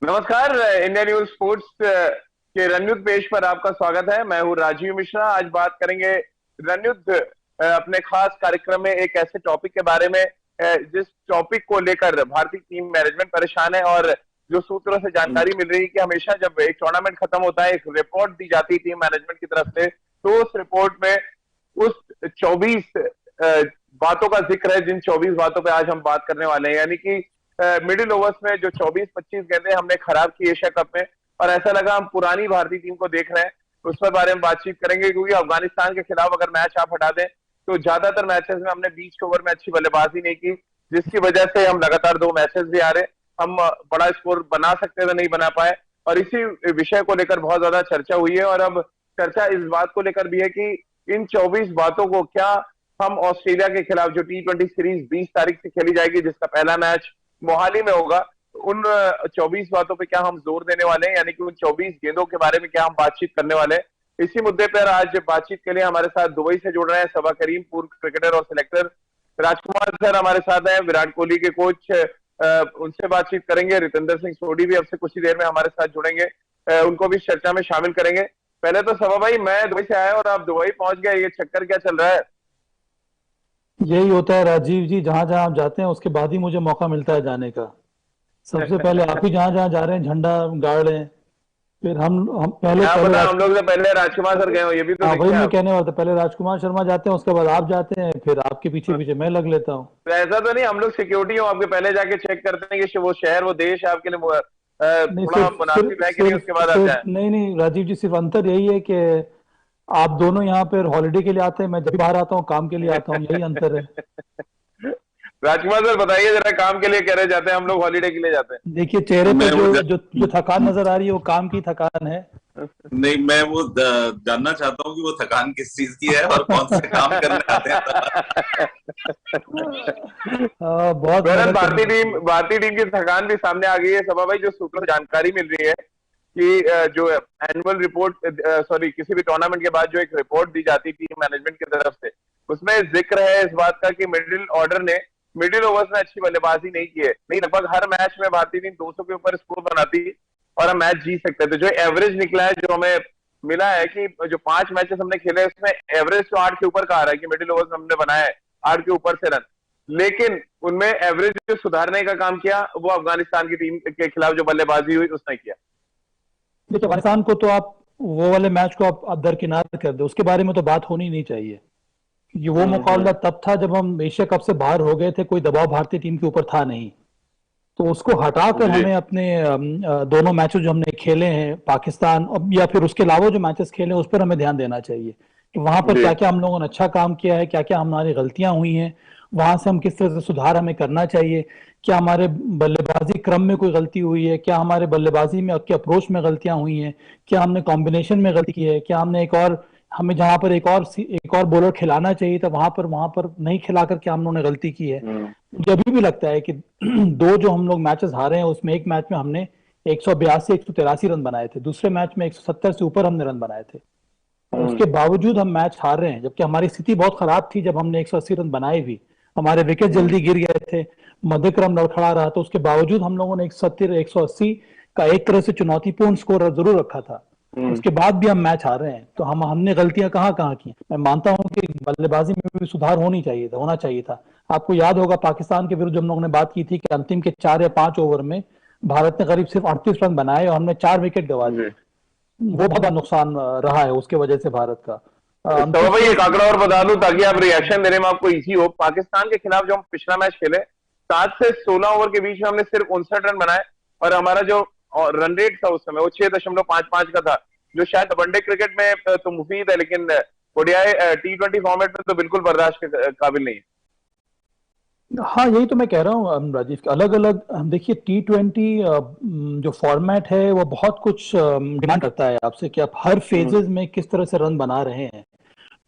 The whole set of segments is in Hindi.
नमस्कार। इंडिया न्यूज स्पोर्ट्स के रणयुद्ध पेश पर आपका स्वागत है। मैं हूँ राजीव मिश्रा। आज बात करेंगे रणयुद्ध अपने खास कार्यक्रम में एक ऐसे टॉपिक के बारे में जिस टॉपिक को लेकर भारतीय टीम मैनेजमेंट परेशान है। और जो सूत्रों से जानकारी मिल रही है कि हमेशा जब एक टूर्नामेंट खत्म होता है एक रिपोर्ट दी जाती है टीम मैनेजमेंट की तरफ से, तो उस रिपोर्ट में उस 24 बातों का जिक्र है जिन 24 बातों पे आज हम बात करने वाले हैं। यानी कि मिडिल ओवर्स में जो 24-25 गेंदें हमने खराब की एशिया कप में, और ऐसा लगा हम पुरानी भारतीय टीम को देख रहे हैं। उस पर बारे में बातचीत करेंगे क्योंकि अफगानिस्तान के खिलाफ अगर मैच आप हटा दें तो ज्यादातर मैचेस में हमने 20 ओवर में अच्छी बल्लेबाजी नहीं की, जिसकी वजह से हम लगातार 2 मैचेस भी आ रहे। हम बड़ा स्कोर बना सकते थे, नहीं बना पाए, और इसी विषय को लेकर बहुत ज्यादा चर्चा हुई है। और अब चर्चा इस बात को लेकर भी है कि इन 24 बातों को क्या हम ऑस्ट्रेलिया के खिलाफ जो T20 सीरीज 20 तारीख से खेली जाएगी, जिसका पहला मैच मोहाली में होगा, उन 24 बातों पे क्या हम जोर देने वाले हैं, यानी कि उन 24 गेंदों के बारे में क्या हम बातचीत करने वाले हैं। इसी मुद्दे पर आज बातचीत के लिए हमारे साथ दुबई से जुड़ रहे हैं सबा करीम, पूर्व क्रिकेटर और सिलेक्टर। राजकुमार सर हमारे साथ हैं, विराट कोहली के कोच, उनसे बातचीत करेंगे। रितेंद्र सिंह सोढ़ी भी अब से कुछ ही देर में हमारे साथ जुड़ेंगे, उनको भी चर्चा में शामिल करेंगे। पहले तो सबा भाई, मैं दुबई से आया और आप दुबई पहुंच गए, ये चक्कर क्या चल रहा है? यही होता है राजीव जी, जहां जहां आप जाते हैं उसके बाद ही मुझे मौका मिलता है जाने का। सबसे पहले आप ही जहां जहां जा रहे हैं झंडा गाड़ रहे हैं। फिर हम पहले क्या पहले पता, राज हम लोग से पहले राजकुमार सर गए हो, ये भी तो हाँ, वही देखें मैं आप। कहने वाला था। पहले राजकुमार शर्मा जाते हैं, उसके बाद आप जाते हैं, फिर आपके पीछे पीछे मैं लग लेता हूँ। तो ऐसा तो नहीं हम लोग सिक्योरिटी हो आपके पहले जाके चेक करते हैं कि वो शहर वो देश आपके लिए नहीं, थोड़ा सिर्फ मुनासिब सिर्फ है कि नहीं, सिर्फ उसके बाद आप सिर्फ जाए। नहीं नहीं राजीव जी, सिर्फ अंतर यही है कि आप दोनों यहाँ पर हॉलिडे के लिए आते हैं, मैं जब भी बाहर आता हूँ काम के लिए आता हूँ, यही अंतर है। राजकुमार सर बताइए जरा, काम के लिए कह रहे जाते हैं, हम लोग हॉलीडे के लिए जाते देखिए चेहरे पे मैं वो जो जा, जो जो थकान नजर आ रही है वो काम की थकान है। नहीं, मैं वो जानना चाहता हूँ कि वो थकान किस चीज की है और कौन से काम करने आते हैं। हैं। बहुत बहरहाल मेहनत करनी होती है। भारतीय टीम की थकान भी सामने आ गई है सभा भाई। जो सूत्रों से जानकारी मिल रही है कि जो एनुअल रिपोर्ट, सॉरी, किसी भी टूर्नामेंट के बाद जो एक रिपोर्ट दी जाती है टीम मैनेजमेंट की तरफ से, उसमें जिक्र है इस बात का कि मिडिल ऑर्डर ने मिडिल ओवर्स में अच्छी बल्लेबाजी नहीं की है। नहीं, लगभग हर मैच में भारतीय टीम 200 के ऊपर स्कोर बनाती और हम मैच जीत सकते थे। जो एवरेज निकला है, जो हमें मिला है कि जो 5 मैचेस हमने खेले उसमें एवरेज तो 8 के ऊपर का आ रहा है कि मिडिल ओवर्स में हमने बनाया है 8 के ऊपर से रन। लेकिन उनमें एवरेज जो सुधारने का काम किया वो अफगानिस्तान की टीम के खिलाफ जो बल्लेबाजी हुई उसने किया। देखिए पाकिस्तान को तो आप वो वाले मैच को आप दरकिनार कर दो, उसके बारे में तो बात होनी नहीं चाहिए। ये वो मुकाबला तब था जब हम एशिया कप से बाहर हो गए थे, कोई दबाव भारतीय टीम के ऊपर था नहीं। तो उसको हटाकर जी। हमें अपने दोनों मैचेस जो हमने खेले हैं पाकिस्तान या फिर उसके अलावा जो मैचेस खेले हैं उस पर हमें ध्यान देना चाहिए कि वहां पर जी। क्या क्या हम लोगों ने अच्छा काम किया है, क्या क्या हमारी गलतियां हुई हैं, वहां से हम किस तरह से सुधार हमें करना चाहिए। क्या हमारे बल्लेबाजी क्रम में कोई गलती हुई है, क्या हमारे बल्लेबाजी में के अप्रोच में गलतियां हुई हैं, क्या हमने कॉम्बिनेशन में गलती की है, क्या हमने हमें जहां पर एक और बॉलर खिलाना चाहिए था वहां पर नहीं खिलाकर क्या हम लोगों ने गलती की है। मुझे अभी भी लगता है कि दो जो हम लोग मैचेस हारे हैं उसमें एक मैच में हमने 182 183 रन बनाए थे, दूसरे मैच में 170 से ऊपर हमने रन बनाए थे, और उसके बावजूद हम मैच हार रहे हैं, जबकि हमारी स्थिति बहुत खराब थी। जब हमने 180 रन बनाए भी, हमारे विकेट जल्दी गिर गए थे, मध्यक्रम लड़खड़ा रहा, तो उसके बावजूद हम लोगों ने 170 180 का एक तरह से चुनौतीपूर्ण स्कोर जरूर रखा था। उसके बाद भी हम मैच हार रहे हैं, तो हमने गलतियां कहाँ कहाँ की। मैं मानता हूं कि बल्लेबाजी में भी सुधार होना चाहिए था। आपको याद होगा पाकिस्तान के विरुद्ध हम लोगों ने बात की थी कि अंतिम के 4 या 5 ओवर में भारत ने करीब सिर्फ 38 रन बनाए और हमने 4 विकेट गंवा जी। दिए। वो बहुत बड़ा नुकसान रहा है उसके वजह से भारत का। तो अंतिम भाई के एक आंकड़ा और बता दूं ताकि आप रिएक्शन देने में आपको इजी हो। पाकिस्तान के खिलाफ जो हम पिछला मैच खेले, 7 से 16 ओवर के बीच में हमने सिर्फ 59 रन बनाए, और हमारा जो रन रेट था उस समय वो 6.55 का था, जो शायद वनडे क्रिकेट में तो मुफीद है, लेकिन ओडीआई T20 फॉर्मेट में तो बिल्कुल बर्दाश्त के काबिल नहीं है। हाँ, यही तो मैं कह रहा हूँ राजीव। अलग अलग देखिए, T20 जो फॉर्मेट है वो बहुत कुछ डिमांड करता है आपसे कि आप हर फेजेस में किस तरह से रन बना रहे हैं।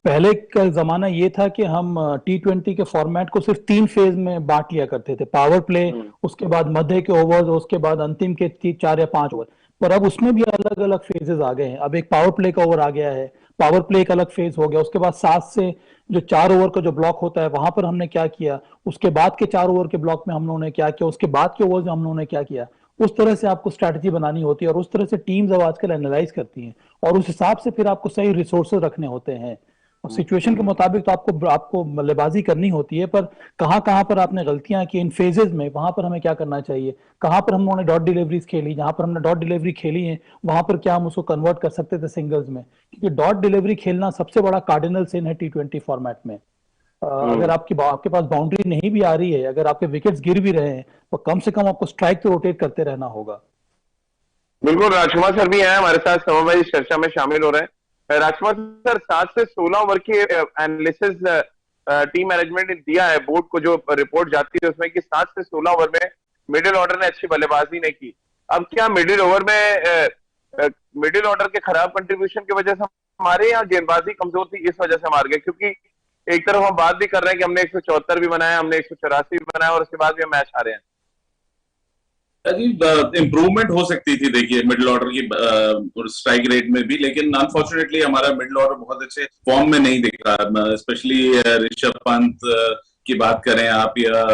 पहले का जमाना ये था कि हम T20 के फॉर्मेट को सिर्फ 3 फेज में बांट लिया करते थे, पावर प्ले, उसके बाद मध्य के ओवर्स, उसके बाद अंतिम के 4 या 5 ओवर। पर अब उसमें भी अलग अलग फेजेस आ गए हैं। अब एक पावर प्ले का ओवर आ गया है, पावर प्ले एक अलग फेज हो गया। उसके बाद 7 से जो 4 ओवर का जो ब्लॉक होता है वहां पर हमने क्या किया, उसके बाद के 4 ओवर के ब्लॉक में हम लोगों ने क्या किया, उसके बाद के ओवर्स में हम लोगों ने क्या किया। उस तरह से आपको स्ट्रैटेजी बनानी होती है और उस तरह से टीम्स अब आजकल एनालाइज करती हैं और उस हिसाब से फिर आपको सही रिसोर्सेज रखने होते हैं और सिचुएशन के मुताबिक तो आपको आपको बल्लेबाजी करनी होती है, पर कहाँ कहाँ पर आपने गलतियां की इन फेजेस में, वहां पर हमें क्या करना चाहिए, कहाँ पर हमने डॉट डिलीवरीज खेली, जहां पर हमने डॉट डिलीवरी खेली है वहां पर क्या हम उसको कन्वर्ट कर सकते थे सिंगल्स में, क्योंकि डॉट डिलीवरी खेलना सबसे बड़ा कार्डिनल सिन है T20 फॉर्मेट में। अगर आपके पास बाउंड्री नहीं भी आ रही है, अगर आपके विकेट्स गिर भी रहे हैं, तो कम से कम आपको स्ट्राइक तो रोटेट करते रहना होगा। बिल्कुल, राजकुमार सर भी हैं हमारे साथ, समवाय इस चर्चा में शामिल हो रहे हैं। राजकुमार सर, 7 से 16 ओवर की एनालिसिस टीम मैनेजमेंट ने दिया है बोर्ड को, जो रिपोर्ट जाती है उसमें कि 7 से 16 ओवर में मिडिल ऑर्डर ने अच्छी बल्लेबाजी नहीं की। अब क्या मिडिल ओवर में मिडिल ऑर्डर के खराब कंट्रीब्यूशन की वजह से हमारे यहाँ गेंदबाजी कमजोर थी, इस वजह से मार गए? क्योंकि एक तरफ हम बात भी कर रहे हैं कि हमने 174 भी बनाया, हमने 184 भी बनाया और उसके बाद भी हम मैच हारे हैं। इम्प्रूवमेंट हो सकती थी, देखिए मिडिल ऑर्डर की स्ट्राइक रेट में भी, लेकिन अनफॉर्चुनेटली हमारा मिडिल ऑर्डर बहुत अच्छे फॉर्म में नहीं दिख रहा। स्पेशली ऋषभ पंत की बात करें आप या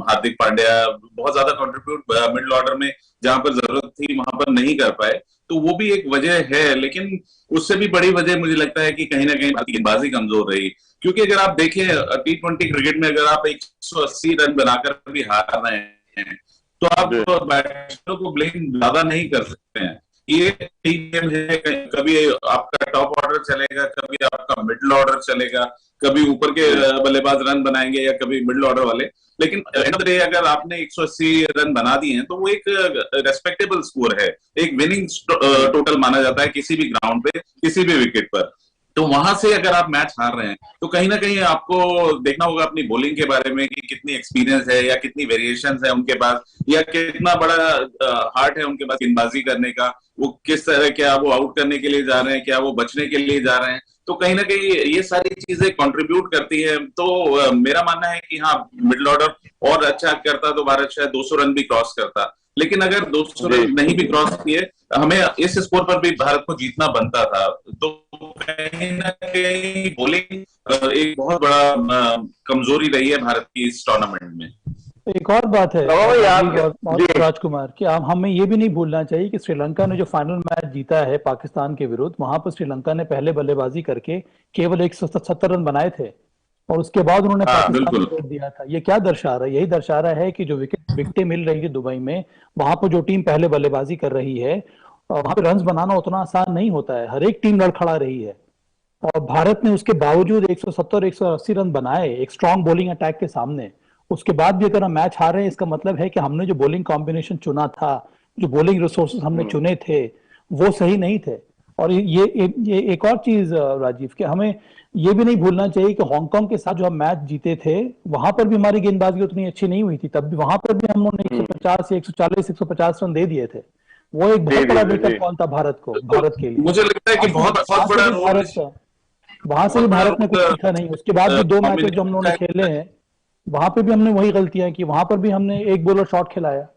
हार्दिक पांड्या, बहुत ज्यादा कंट्रीब्यूट मिडिल ऑर्डर में जहां पर जरूरत थी वहां पर नहीं कर पाए, तो वो भी एक वजह है। लेकिन उससे भी बड़ी वजह मुझे लगता है कि कहीं ना कहीं गेंदबाजी कमजोर रही, क्योंकि अगर आप देखें T20 क्रिकेट में अगर आप 180 रन बनाकर भी हार रहे हैं तो आप बैट्समैनों को ब्लेम ज्यादा नहीं कर सकते हैं। ये गेम है, कभी आपका टॉप ऑर्डर चलेगा, कभी आपका मिडिल ऑर्डर चलेगा, कभी ऊपर के बल्लेबाज रन बनाएंगे या कभी मिडिल ऑर्डर वाले। लेकिन एंड ऑफ द डे अगर आपने 180 रन बना दिए हैं तो वो एक रेस्पेक्टेबल स्कोर है, एक विनिंग टोटल माना जाता है किसी भी ग्राउंड पे, किसी भी विकेट पर। तो वहां से अगर आप मैच हार रहे हैं तो कहीं ना कहीं आपको देखना होगा अपनी बॉलिंग के बारे में कि कितनी एक्सपीरियंस है या कितनी वेरिएशंस है उनके पास, या कितना बड़ा हार्ट है उनके पास गेंदबाजी करने का, वो किस तरह, क्या वो आउट करने के लिए जा रहे हैं, क्या वो बचने के लिए जा रहे हैं। तो कहीं ना कहीं ये सारी चीजें कंट्रीब्यूट करती है। तो मेरा मानना है कि हाँ, मिडिल ऑर्डर और अच्छा करता तो भारत शायद 200 रन भी क्रॉस करता, लेकिन अगर 200 रन नहीं भी क्रॉस किए, हमें इस स्कोर पर भी भारत को जीतना बनता था। तो कहीं ना कहीं बॉलिंग एक बहुत बड़ा कमजोरी रही है भारत की इस टूर्नामेंट में। एक और बात है राजकुमार कि हमें ये भी नहीं भूलना चाहिए कि श्रीलंका ने जो फाइनल मैच जीता है पाकिस्तान के विरुद्ध, वहां पर श्रीलंका ने पहले बल्लेबाजी करके केवल 170 रन बनाए थे और उसके बाद उन्होंने पाकिस्तान को रोक दिया था। ये क्या दर्शा रहा है? यही दर्शा रहा है कि जो विकेटें मिल रही है दुबई में, वहां पर जो टीम पहले बल्लेबाजी कर रही है वहां पे रन बनाना उतना आसान नहीं होता है, हर एक टीम लड़खड़ा रही है। और भारत ने उसके बावजूद 170-180 रन बनाए एक स्ट्रॉन्ग बॉलिंग अटैक के सामने। उसके बाद भी अगर हम मैच हार रहे हैं, इसका मतलब है कि हमने जो बॉलिंग कॉम्बिनेशन चुना था, जो बॉलिंग रिसोर्सेज हमने चुने थे, वो सही नहीं थे। और ये एक और चीज राजीव, कि हमें ये भी नहीं भूलना चाहिए कि हांगकांग के साथ जो हम मैच जीते थे वहां पर भी हमारी गेंदबाजी उतनी अच्छी नहीं हुई थी, तब भी वहां पर भी हम लोगों ने 150 या 140 150 रन दे दिए थे। वो एक बहुत बड़ा वेकअप कॉल था भारत के लिए। मुझे लगता है कि बहुत बड़ा भारत का वहां से भी भारत ने कुछ सीखा नहीं। उसके बाद भी 2 मैचेस जो हम लोगों ने खेले हैं वहां पे भी हमने वही गलतियां की, वहां पर भी हमने एक बॉलर शॉट खिलाया।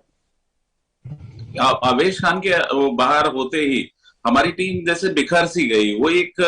आवेश खान के बाहर होते ही हमारी टीम जैसे बिखर सी गई। वो एक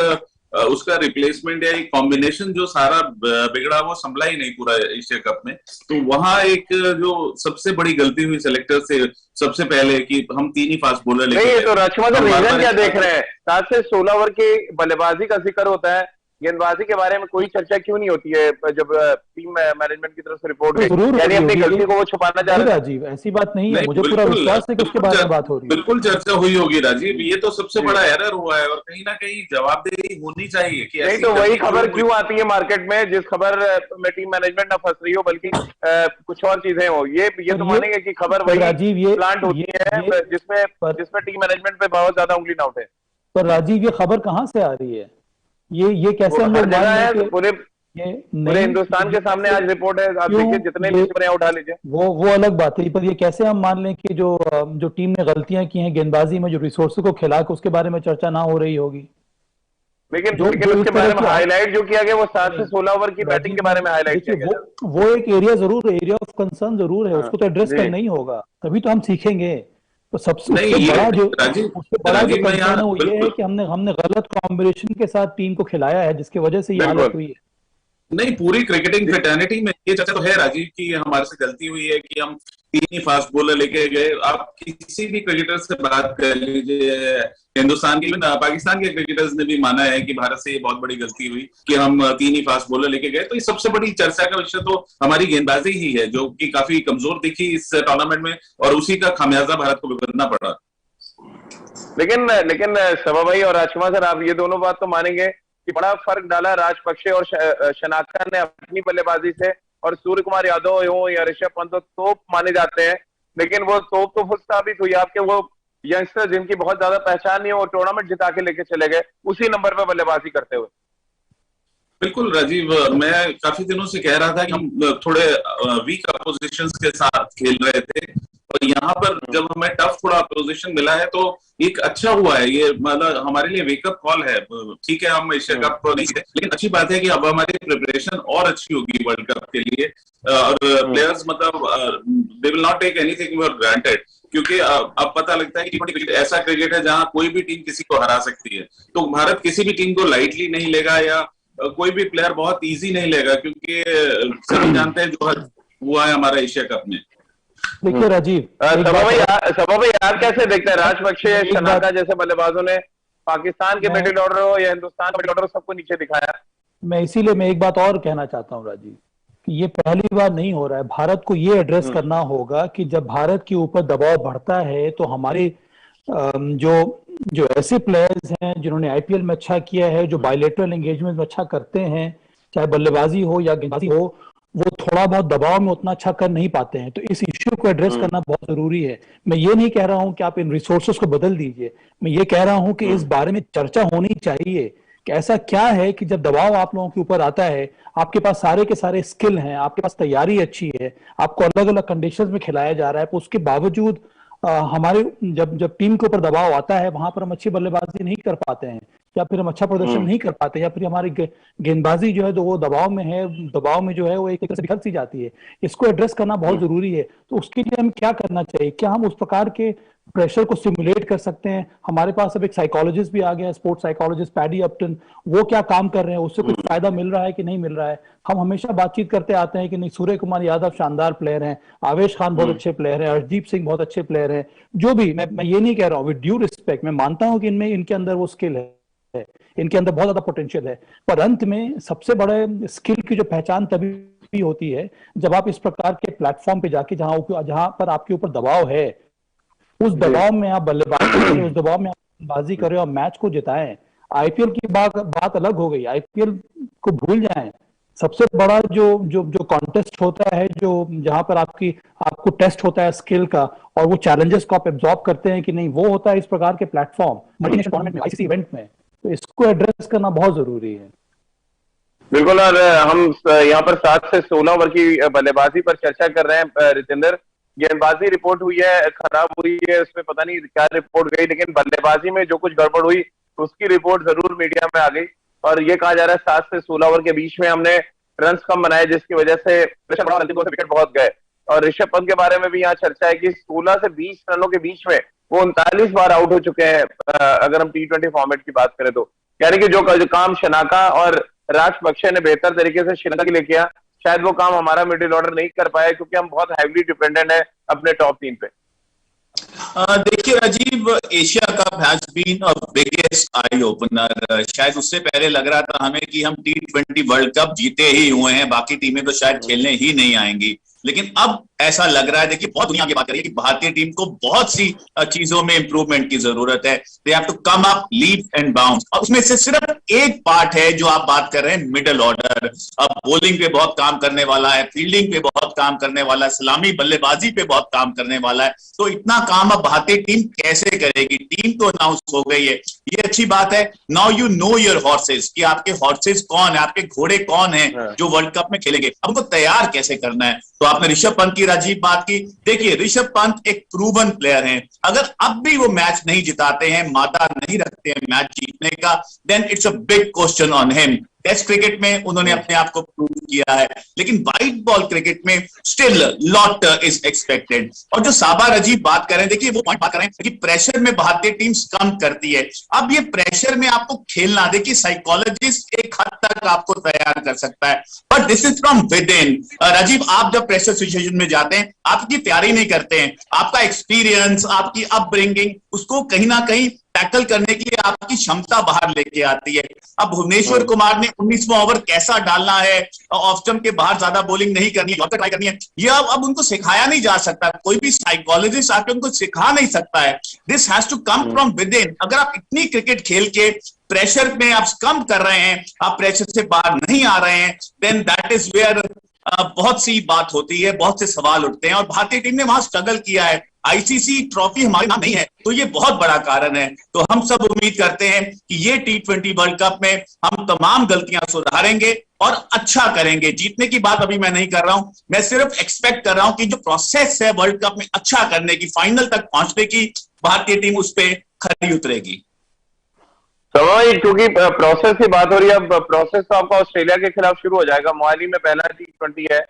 उसका रिप्लेसमेंट या एक कॉम्बिनेशन जो सारा बिगड़ा, वो संभला ही नहीं पूरा एशिया कप में। तो वहां एक जो सबसे बड़ी गलती हुई सेलेक्टर से सबसे पहले कि हम 3 ही फास्ट बॉलर लेके। तो राजकुमार रीजन क्या देख रहे हैं? 7 से 16 ओवर की बल्लेबाजी का जिक्र होता है, गेंदबाजी के बारे में कोई चर्चा क्यों नहीं होती है जब टीम मैनेजमेंट की तरफ से रिपोर्ट यानी अपनी गलती को वो छुपाना चाह रहे हैं? राजीव, ऐसी बात नहीं है, मुझे पूरा विश्वास है कि उसके बारे में बात हो रही है। बिल्कुल चर्चा हुई होगी राजीव, ये तो सबसे बड़ा एरर हुआ है और कहीं ना कहीं जवाबदेही होनी चाहिए कि नहीं। तो वही खबर क्यों आती है मार्केट में जिस खबर में टीम मैनेजमेंट ना फंस रही हो बल्कि कुछ और चीजें हो? ये तो मानेंगे कि खबर वही राजीव प्लांट होती है जिसमें टीम मैनेजमेंट पे बहुत ज्यादा उंगली ना उठे। पर राजीव, ये खबर कहाँ से आ रही है? ये कैसे हम लोग जगह है? पूरे हिंदुस्तान के सामने आज रिपोर्ट है, आप देखिए जितने भी खबरें उठा लीजिए। वो अलग बात है, पर ये कैसे हम मान लें कि जो टीम ने गलतियां की हैं गेंदबाजी में, जो रिसोर्स को खिला के, उसके बारे में चर्चा ना हो रही होगी? लेकिन उसके बारे में हाईलाइट जो किया गया वो 7 से 16 ओवर की बैटिंग के बारे में हाईलाइट किया गया। वो एक एरिया ऑफ कंसर्न जरूर है, उसको तो एड्रेस करना ही होगा, तभी तो हम सीखेंगे। तो सबसे बड़ा जो कंसर्न है वो ये है कि हमने गलत कॉम्बिनेशन के साथ टीम को खिलाया है, जिसकी वजह से ये हालत हुई है। नहीं, पूरी क्रिकेटिंग फ्रेटर्निटी में ये चर्चा तो है राजीव की हमारे से गलती हुई है कि हम 3 ही फास्ट बॉलर लेके गए। आप किसी भी क्रिकेटर से बात कर लीजिए, हिंदुस्तान के पाकिस्तान के क्रिकेटर्स ने भी माना है कि भारत से ये बहुत बड़ी गलती हुई कि हम 3 ही फास्ट बॉलर लेके गए। तो ये सबसे बड़ी चर्चा का विषय तो हमारी गेंदबाजी ही है, जो कि काफी कमजोर दिखी इस टूर्नामेंट में, और उसी का खामियाजा भारत को भुगतना पड़ा। लेकिन सभा भाई और राजकुमार सर, आप ये दोनों बात तो मानेंगे कि बड़ा फर्क डाला राजपक्षे और शनाका ने अपनी बल्लेबाजी से, और सूर्य कुमार यादव हो या ऋषभ पंत तोप माने जाते हैं, लेकिन वो तोप तो खुद साबित हुई। आपके वो यंगस्टर जिनकी बहुत ज्यादा पहचान नहीं है, वो टूर्नामेंट जिता के लेके चले गए उसी नंबर पर बल्लेबाजी करते हुए। बिल्कुल राजीव, मैं काफी दिनों से कह रहा था कि हम थोड़े वीक अपोजिशंस के साथ खेल रहे थे, और यहाँ पर जब हमें टफ थोड़ा अपोजिशन मिला है तो एक अच्छा हुआ है। ये मतलब हमारे लिए वेकअप कॉल है। ठीक है, हम एशिया कप नहीं जीते, लेकिन अच्छी बात है कि अब हमारी प्रिपरेशन और अच्छी होगी वर्ल्ड कप के लिए, और प्लेयर्स मतलब they will not take anything for granted, क्योंकि अब पता लगता है कि क्रिकेट ऐसा क्रिकेट है जहां कोई भी टीम किसी को हरा सकती है। तो भारत किसी भी टीम को लाइटली नहीं लेगा, या कोई भी प्लेयर बहुत इजी नहीं लेगा, क्योंकि सभी जानते हैं जो हुआ है हमारा एशिया कप में। देखिए राजीव, सभा भाई आप कैसे देखते हैं राजपक्षे शनाका जैसे बल्लेबाजों ने पाकिस्तान के मिडिल ऑर्डर हो या हिंदुस्तान मिडिल ऑर्डर सबको नीचे दिखाया? मैं एक बात और कहना चाहता हूँ राजीव, कि ये पहली बार नहीं हो रहा है। भारत को ये एड्रेस करना होगा कि जब भारत के ऊपर दबाव बढ़ता है तो हमारे जो ऐसे प्लेयर्स हैं जिन्होंने आईपीएल में अच्छा किया है, जो बायलैटरल एंगेजमेंट में अच्छा करते हैं, चाहे बल्लेबाजी हो या गेंदबाजी हो, वो थोड़ा बहुत दबाव में उतना अच्छा कर नहीं पाते हैं। तो इस इश्यू को एड्रेस करना बहुत जरूरी है। मैं ये नहीं कह रहा हूं कि आप इन रिसोर्सेस को बदल दीजिए, मैं ये कह रहा हूं कि इस बारे में चर्चा होनी चाहिए कि ऐसा क्या है कि जब दबाव आप लोगों के ऊपर आता है, आपके पास सारे के सारे स्किल हैं, आपके पास तैयारी अच्छी है, आपको अलग अलग कंडीशंस में खिलाया जा रहा है, उसके बावजूद हमारे जब टीम के ऊपर दबाव आता है वहां पर हम अच्छी बल्लेबाजी नहीं कर पाते हैं, या फिर हम अच्छा प्रदर्शन नहीं कर पाते, या फिर हमारी गेंदबाजी जो है तो वो दबाव में है, दबाव में जो है वो एक तरह से बिखर सी जाती है। इसको एड्रेस करना बहुत जरूरी है। तो उसके लिए हमें क्या करना चाहिए? क्या हम उस प्रकार के प्रेशर को सिमुलेट कर सकते हैं? हमारे पास अब एक साइकोलॉजिस्ट भी आ गया, स्पोर्ट्स साइकोलॉजिस्ट पैडी अपटन, वो क्या काम कर रहे हैं, उससे कुछ फायदा मिल रहा है कि नहीं मिल रहा है? हम हमेशा बातचीत करते आते हैं कि नहीं, सूर्य कुमार यादव शानदार प्लेयर हैं, आवेश खान बहुत अच्छे प्लेयर हैं, अर्शदीप सिंह बहुत अच्छे प्लेयर हैं, जो भी मैं ये नहीं कह रहा हूँ, विद ड्यू रिस्पेक्ट, मैं मानता हूँ कि इनके अंदर वो स्किल है, इनके अंदर बहुत ज्यादा पोटेंशियल है, पर अंत में सबसे बड़े स्किल की जो पहचान तभी होती है जब आप इस प्रकार के प्लेटफॉर्म पे जाके जहां पर आपके ऊपर दबाव है, उस दबाव में आप बल्लेबाजी करें, उस दबाव में आप बल्लेबाजी करें और मैच को जिताएं। आईपीएल की बात अलग हो गई, आईपीएल को भूल जाएं। सबसे बड़ा जो कॉन्टेस्ट होता है, जो जहां पर आपको टेस्ट होता है स्किल का, और वो चैलेंजेस को आप एब्जॉर्ब करते हैं कि नहीं, वो होता है इस प्रकार के प्लेटफॉर्म, मल्टीनेशनल टूर्नामेंट में, आईसीसी इवेंट में। तो इसको एड्रेस करना बहुत जरूरी है। बिल्कुल, और हम यहाँ पर 7 से 16 ओवर की बल्लेबाजी पर चर्चा कर रहे हैं। रितेंद्र, गेंदबाजी रिपोर्ट हुई है, खराब हुई है, उसमें पता नहीं क्या रिपोर्ट गई, लेकिन बल्लेबाजी में जो कुछ गड़बड़ हुई उसकी रिपोर्ट जरूर मीडिया में आ गई, और ये कहा जा रहा है 7 से 16 ओवर के बीच में हमने रन कम बनाए, जिसकी वजह से विकेट बहुत गए। और ऋषभ पंत के बारे में भी यहाँ चर्चा है कि 16 से 20 रनों के बीच में वो 39 बार आउट हो चुके हैं, अगर हम T20 फॉर्मेट की बात करें तो। यानी कि जो काम शनाका और राजपक्षे ने बेहतर तरीके से श्रीलंका के लिए किया, शायद वो काम हमारा मिडिल ऑर्डर नहीं कर पाया, क्योंकि हम बहुत हैवीली डिपेंडेंट है अपने टॉप 3 पे। देखिए Rajiv, Asia Cup has been a biggest eye opener. शायद उससे पहले लग रहा था हमें कि हम T20 वर्ल्ड कप जीते ही हुए हैं, बाकी टीमें तो शायद खेलने ही नहीं आएंगी, लेकिन अब ऐसा लग रहा है, देखिए बहुत दुनिया की बात करिए कि भारतीय टीम को बहुत सी चीजों में इंप्रूवमेंट की जरूरत है। They have to come up, leap and bounce, और उसमें से सिर्फ एक पार्ट है जो आप बात कर रहे हैं, मिडिल ऑर्डर। अब बॉलिंग पे बहुत काम करने वाला है, फील्डिंग पे बहुत काम करने वाला है, सलामी बल्लेबाजी पे बहुत काम करने वाला है। तो इतना काम अब भारतीय टीम कैसे करेगी? टीम तो अनाउंस हो गई है, ये अच्छी बात है। Now you know your horses, कि आपके हॉर्सेस कौन है, आपके घोड़े कौन है जो वर्ल्ड कप में खेलेंगे, अब उनको तैयार कैसे करना है। तो आपने ऋषभ पंत की राजीव बात की, देखिए ऋषभ पंत एक प्रूवन प्लेयर हैं, अगर अब भी वो मैच नहीं जिताते हैं, माता नहीं रखते हैं मैच जीतने का, then it's a big question on him. Test cricket में उन्होंने अपने आप को प्रूव किया है, लेकिन व्हाइट बॉल क्रिकेट में स्टिल लॉट इज एक्सपेक्टेड। और जो साबा रजीब बात कर रहे हैं, देखिए वो पॉइंट बात कर रहे हैं कि प्रेशर में भारतीय टीम्स कम करती है। अब ये प्रेशर में आपको खेलना, देखिए साइकोलॉजिस्ट एक हद तक आपको तैयार कर सकता है, but this is from within. Rajiv, आप जब प्रेशर सिचुएशन में जाते हैं, आप इतनी तैयारी नहीं करते हैं, आपका एक्सपीरियंस, आपकी अपब्रिंगिंग उसको कहीं ना कहीं टैकल करने के लिए आपकी क्षमता बाहर लेके आती है। अब भुवनेश्वर कुमार ने 19वां ओवर कैसा डालना है, ऑफ स्टंप के बाहर ज्यादा बॉलिंग नहीं करनी है, यॉर्कर ट्राई करनी है, ये अब उनको सिखाया नहीं जा सकता। कोई भी साइकोलॉजिस्ट आके उनको सिखा नहीं सकता है। This has to come from within. अगर आप इतनी क्रिकेट खेल के प्रेशर में आप कम कर रहे हैं, आप प्रेशर से बाहर नहीं आ रहे हैं, देन दैट इज वेयर बहुत सी बात होती है, बहुत से सवाल उठते हैं। और भारतीय टीम ने वहां स्ट्रगल किया है। आईसीसी ट्रॉफी हमारे नाम नहीं है, तो ये बहुत बड़ा कारण है। तो हम सब उम्मीद करते हैं कि ये T20 वर्ल्ड कप में हम तमाम गलतियां सुधारेंगे और अच्छा करेंगे। जीतने की बात अभी मैं नहीं कर रहा हूं, मैं सिर्फ एक्सपेक्ट कर रहा हूं कि जो प्रोसेस है वर्ल्ड कप में अच्छा करने की, फाइनल तक पहुंचने की, भारतीय टीम उस पर खरी उतरेगी। क्योंकि प्रोसेस की बात हो रही है, अब प्रोसेस तो आपका ऑस्ट्रेलिया के खिलाफ शुरू हो जाएगा। मोहाली में पहला T20 है।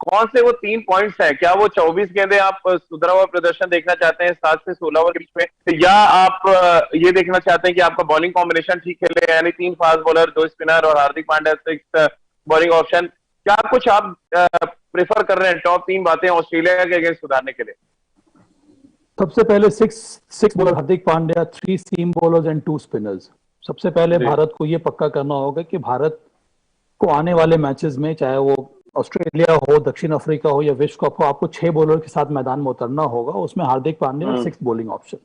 कौन से वो 3 पॉइंट्स हैं? क्या वो 24 गेंदें आप सुधरा हुआ प्रदर्शन देखना चाहते हैं 7 से 16 ओवर के बीच में, या आप ये देखना चाहते हैं कि आपका बॉलिंग कॉम्बिनेशन ठीक खेले, यानी 3 फास्ट बॉलर, 2 स्पिनर और हार्दिक पांड्या 6 बॉलिंग ऑप्शन? क्या कुछ आप प्रेफर कर रहे हैं? टॉप 3 बातें ऑस्ट्रेलिया के अगेंस्ट सुधारने के लिए। सबसे पहले 6 bowler Hardik Pandya, 3 seam bowlers and 2 spinners. सबसे पहले भारत को ये पक्का करना होगा कि भारत को आने वाले मैचेस में, चाहे वो ऑस्ट्रेलिया हो, दक्षिण अफ्रीका हो या विश्व कप हो, आपको 6 बॉलर के साथ मैदान में उतरना होगा। उसमें हार्दिक पांड्या और 6 बॉलिंग ऑप्शन,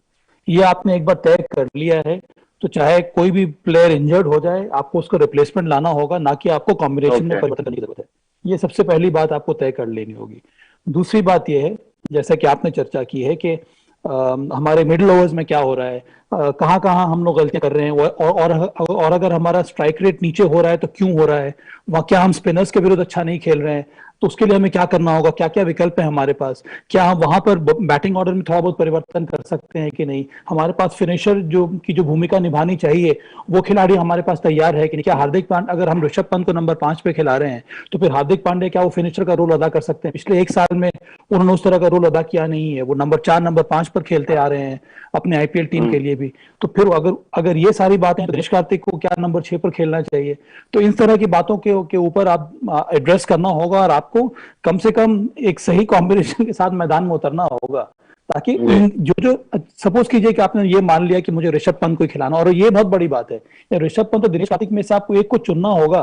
ये आपने एक बार तय कर लिया है, तो चाहे कोई भी प्लेयर इंजर्ड हो जाए, आपको उसको रिप्लेसमेंट लाना होगा, ना कि आपको कॉम्बिनेशन में परिवर्तन करने की जरूरत है। ये सबसे पहली बात आपको तय कर लेनी होगी। दूसरी बात यह है, जैसा कि आपने चर्चा की है कि हमारे मिडिल ओवर्स में क्या हो रहा है, कहाँ कहाँ हम लोग गलतियां कर रहे हैं, और अगर हमारा स्ट्राइक रेट नीचे हो रहा है तो क्यों हो रहा है, वहाँ क्या हम स्पिनर्स के विरुद्ध अच्छा नहीं खेल रहे हैं, तो उसके लिए हमें क्या करना होगा, क्या क्या विकल्प है हमारे पास, क्या हम वहां पर बैटिंग ऑर्डर में थोड़ा बहुत परिवर्तन कर सकते हैं कि नहीं, हमारे पास फिनिशर जो भूमिका निभानी चाहिए वो खिलाड़ी हमारे पास तैयार है कि नहीं। क्या हार्दिक पांड्या, अगर हम ऋषभ पंत को नंबर 5 पे खिला रहे हैं, तो फिर हार्दिक पांड्या क्या वो फिनिशर का रोल अदा कर सकते हैं? पिछले 1 साल में उन्होंने उस तरह का रोल अदा किया नहीं है। वो नंबर 4, नंबर 5 पर खेलते आ रहे हैं अपने आईपीएल टीम के लिए भी। तो फिर अगर ये सारी बातें, तो दिनेश कार्तिक को क्या नंबर 6 पर खेलना चाहिए? तो इन तरह की बातों के ऊपर आप एड्रेस करना होगा, और आपको कम से कम एक सही कॉम्बिनेशन के साथ मैदान में उतरना होगा, ताकि जो सपोज कीजिए कि आपने ये मान लिया कि मुझे ऋषभ पंत को खिलाना, और ये बहुत बड़ी बात है, ऋषभ पंत और दिनेश कार्तिक में से आपको एक को चुनना होगा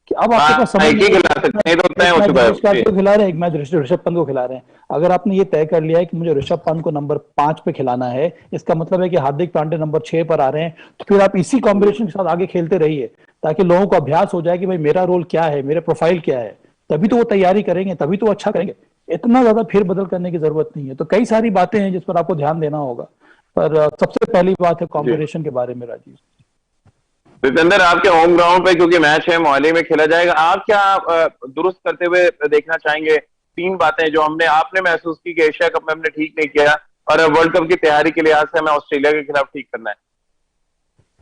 कि अब आपके पास समय दिनेश कार्तिक को खिला रहे हैं, एक मैच ऋषभ पंत को खिला रहे हैं। अगर आपने ये तय कर लिया है कि मुझे ऋषभ पंत को नंबर 5 पे खिलाना है, इसका मतलब है कि हार्दिक पांड्या नंबर 6 पर आ रहे हैं, तो फिर आप इसी कॉम्बिनेशन के साथ आगे खेलते रहिए, ताकि लोगों को अभ्यास हो जाए कि भाई मेरा रोल क्या है, मेरा प्रोफाइल क्या है, तभी तो वो तैयारी करेंगे, तभी तो अच्छा करेंगे। इतना ज्यादा फेर बदल करने की जरूरत नहीं है। तो कई सारी बातें हैं जिस पर आपको ध्यान देना होगा, पर सबसे पहली बात है कॉम्बिनेशन के बारे में। राजीव जितेंद्र, आपके होम ग्राउंड पे क्योंकि मैच है, मोहाली में खेला जाएगा, आप क्या दुरुस्त करते हुए देखना चाहेंगे? 3 बातें जो आपने महसूस की कि एशिया कप में हमने ठीक नहीं किया, और वर्ल्ड कप की तैयारी के लिए आज से हमें ऑस्ट्रेलिया के खिलाफ ठीक करना है।